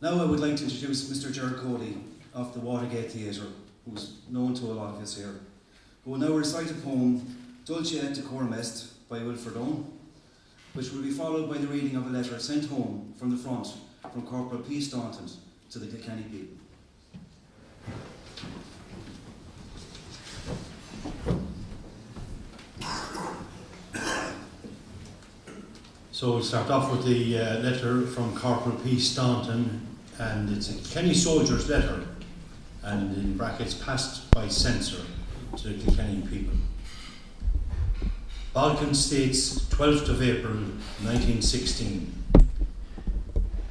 Now I would like to introduce Mr. Gerard Cody of the Watergate Theatre, who's known to a lot of us here, who will now recite a poem, Dulce et Decorum Est, by Wilfred Owen, which will be followed by the reading of a letter sent home from the front from Corporal P. Staunton to the Kilkenny people. So we'll start off with the letter from Corporal P. Staunton, and it's a Kilkenny soldier's letter, and in brackets, passed by censor to the Kilkenny people. Balkan States, 12th of April, 1916.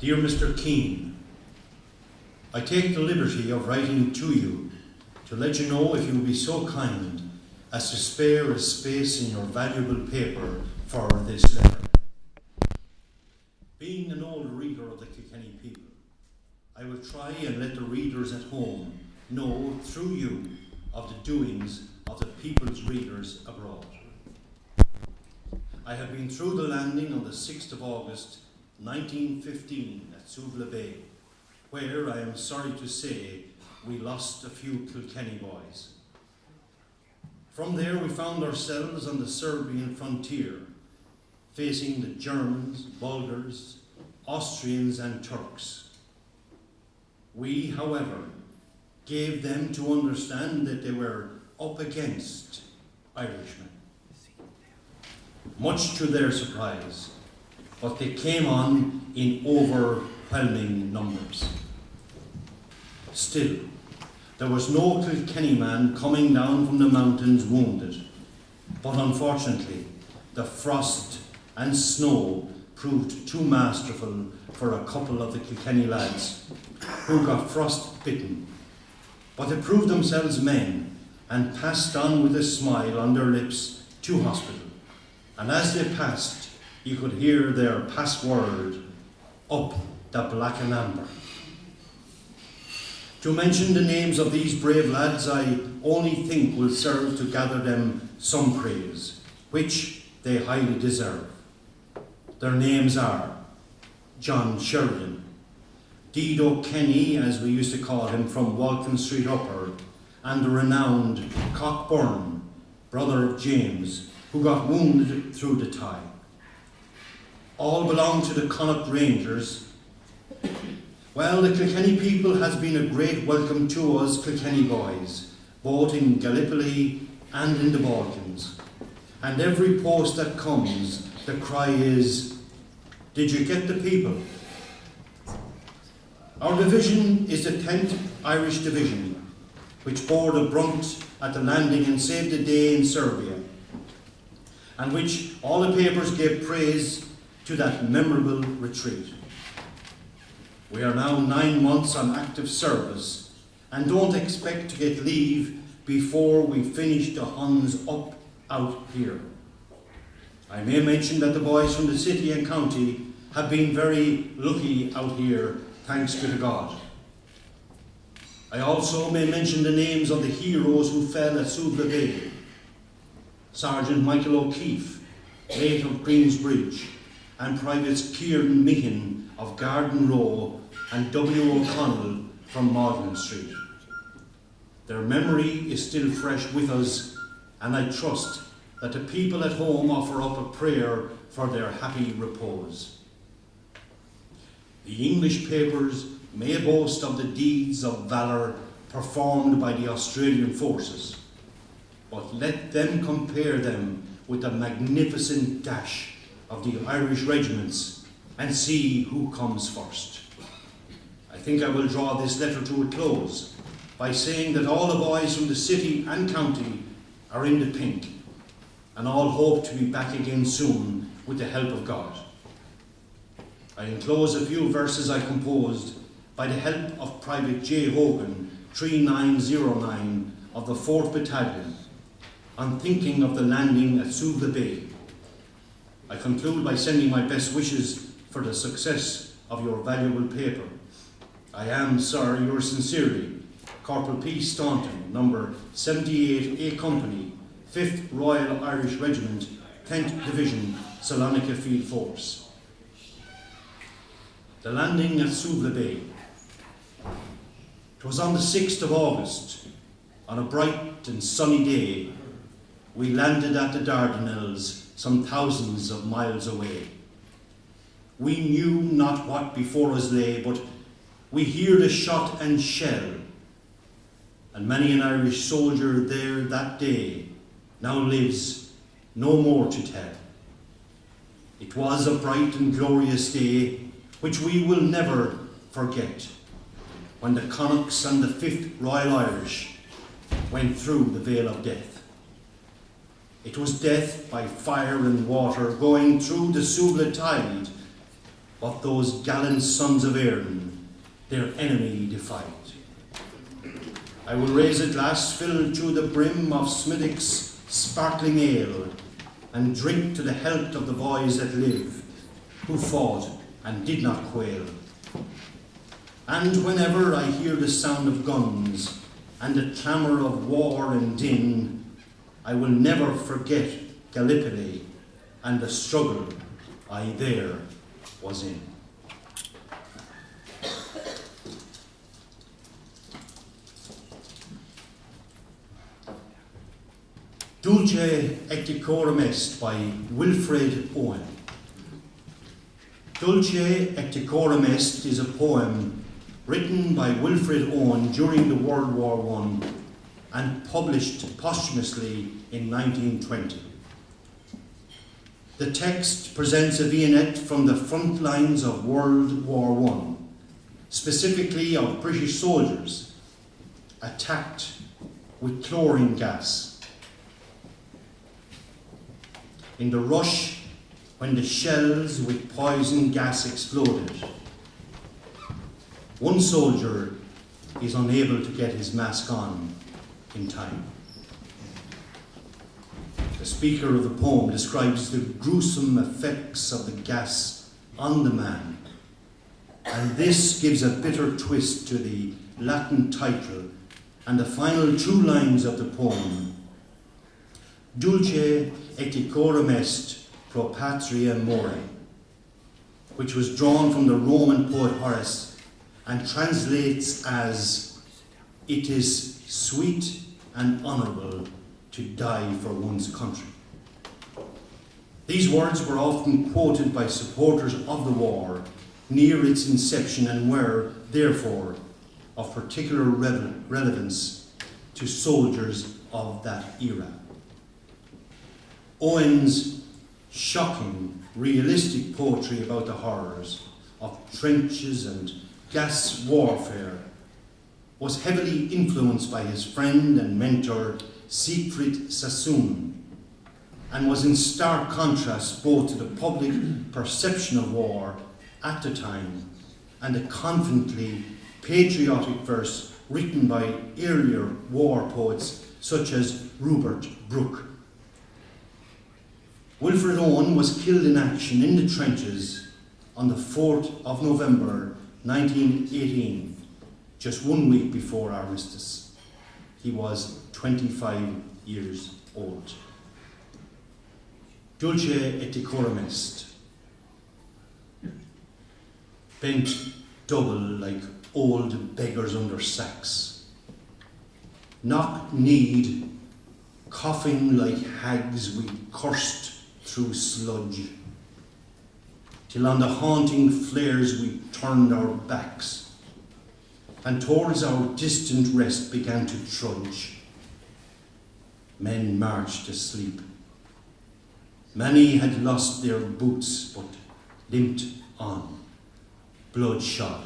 Dear Mr. Keane, I take the liberty of writing to you to let you know if you will be so kind as to spare a space in your valuable paper for this letter. Being an old reader of the Kilkenny people, I will try and let the readers at home know through you of the doings of the people's readers abroad. I have been through the landing on the 6th of August 1915 at Bugle Bay, where I am sorry to say we lost a few Kilkenny boys. From there we found ourselves on the Serbian frontier, facing the Germans, Bulgars, Austrians and Turks. We, however, gave them to understand that they were up against Irishmen. Much to their surprise, but they came on in overwhelming numbers. Still, there was no Kilkenny man coming down from the mountains wounded, but unfortunately, the frost and snow proved too masterful for a couple of the Kilkenny lads who got frost-bitten. But they proved themselves men and passed on with a smile on their lips to hospital. And as they passed, you could hear their password, "Up the black and amber." To mention the names of these brave lads, I only think will serve to gather them some praise, which they highly deserve. Their names are John Sheridan, Dido Kenny, as we used to call him, from Walton Street Upper, and the renowned Cockburn, brother of James, who got wounded through the tie. All belong to the Connacht Rangers. Well, the Kilkenny people has been a great welcome to us Kilkenny boys, both in Gallipoli and in the Balkans. And every post that comes, the cry is, "Did you get the people?" Our division is the 10th Irish Division, which bore the brunt at the landing and saved the day in Serbia, and which all the papers gave praise to that memorable retreat. We are now 9 months on active service and don't expect to get leave before we finish the Huns up out here. I may mention that the boys from the city and county have been very lucky out here, thanks be to God. I also may mention the names of the heroes who fell at Bugle Bay. Sergeant Michael O'Keefe, late of Queensbridge, and Privates Kieran Meehan of Garden Row and W. O'Connell from Magdalen Street. Their memory is still fresh with us, and I trust that the people at home offer up a prayer for their happy repose. The English papers may boast of the deeds of valour performed by the Australian forces, but let them compare them with the magnificent dash of the Irish regiments and see who comes first. I think I will draw this letter to a close by saying that all the boys from the city and county are in the pink, and all hope to be back again soon with the help of God. I enclose a few verses I composed by the help of Private J. Hogan, 3909 of the 4th Battalion, on thinking of the landing at Bugle Bay. I conclude by sending my best wishes for the success of your valuable paper. I am, sir, yours sincerely, Corporal P. Staunton, number 78 A Company, 5th Royal Irish Regiment, 10th Division, Salonika Field Force. The landing at Bugle Bay 'Twas on the 6th of August, on a bright and sunny day, we landed at the Dardanelles, some thousands of miles away. We knew not what before us lay, but we heard a shot and shell, and many an Irish soldier there that day now lives no more to tell. It was a bright and glorious day, which we will never forget, when the Connachts and the 5th Royal Irish went through the Vale of Death. It was death by fire and water, going through the Bugle tide, but those gallant sons of Erin their enemy defied. I will raise a glass filled to the brim of Smithwick's sparkling ale, and drink to the health of the boys that live, who fought and did not quail. And whenever I hear the sound of guns and the clamour of war and din, I will never forget Gallipoli and the struggle I there was in. Dulce et decorum est by Wilfred Owen. Dulce et decorum est is a poem written by Wilfred Owen during the World War I and published posthumously in 1920. The text presents a vignette from the front lines of World War I, specifically of British soldiers attacked with chlorine gas. In the rush, when the shells with poison gas exploded, one soldier is unable to get his mask on in time. The speaker of the poem describes the gruesome effects of the gas on the man, and this gives a bitter twist to the Latin title and the final 2 lines of the poem. Dulce et decorum est pro patria more, which was drawn from the Roman poet Horace and translates as, "It is sweet and honourable to die for one's country." These words were often quoted by supporters of the war near its inception and were, therefore, of particular relevance to soldiers of that era. Owen's shocking, realistic poetry about the horrors of trenches and gas warfare was heavily influenced by his friend and mentor Siegfried Sassoon, and was in stark contrast both to the public perception of war at the time and the confidently patriotic verse written by earlier war poets such as Rupert Brooke. Wilfred Owen was killed in action in the trenches on the 4th of November 1918, just 1 week before armistice. He was 25 years old. Dulce et decorum est. Bent double like old beggars under sacks. Knock-kneed, coughing like hags, we cursed through sludge, till on the haunting flares we turned our backs, and towards our distant rest began to trudge. Men marched asleep. Many had lost their boots, but limped on, bloodshot.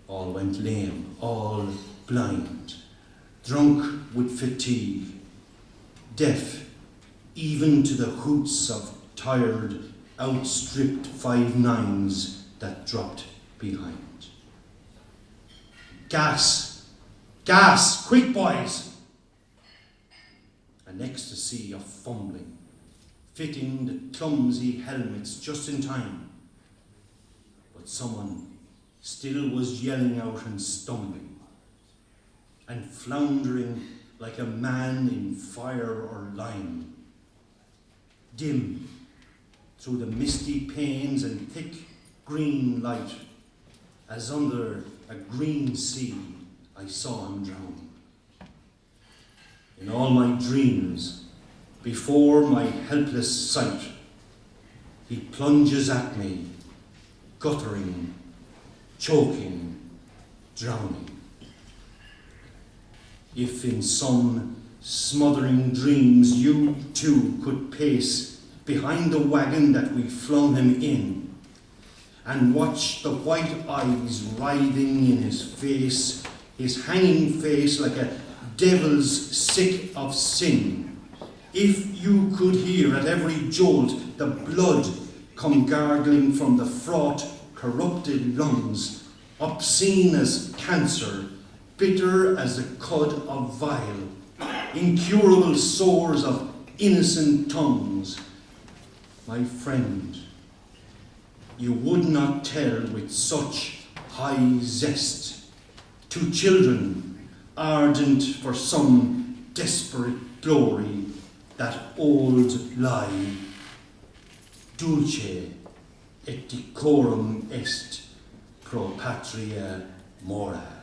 All went lame, all blind, drunk with fatigue, deaf even to the hoots of tired, outstripped 5-9s that dropped behind. Gas! Gas! Quick, boys! An ecstasy of fumbling, fitting the clumsy helmets just in time. But someone still was yelling out and stumbling, and floundering like a man in fire or lime. Dim, through the misty panes and thick green light, as under a green sea I saw him drown. In all my dreams, before my helpless sight, he plunges at me, guttering, choking, drowning. If in some smothering dreams you too could pace behind the wagon that we flung him in, and watch the white eyes writhing in his face, his hanging face like a devil's sick of sin, if you could hear at every jolt the blood come gargling from the fraught, corrupted lungs, obscene as cancer, bitter as the cud of vile, incurable sores of innocent tongues, my friend, you would not tell with such high zest to children ardent for some desperate glory that old lie, dulce et decorum est pro patria mora.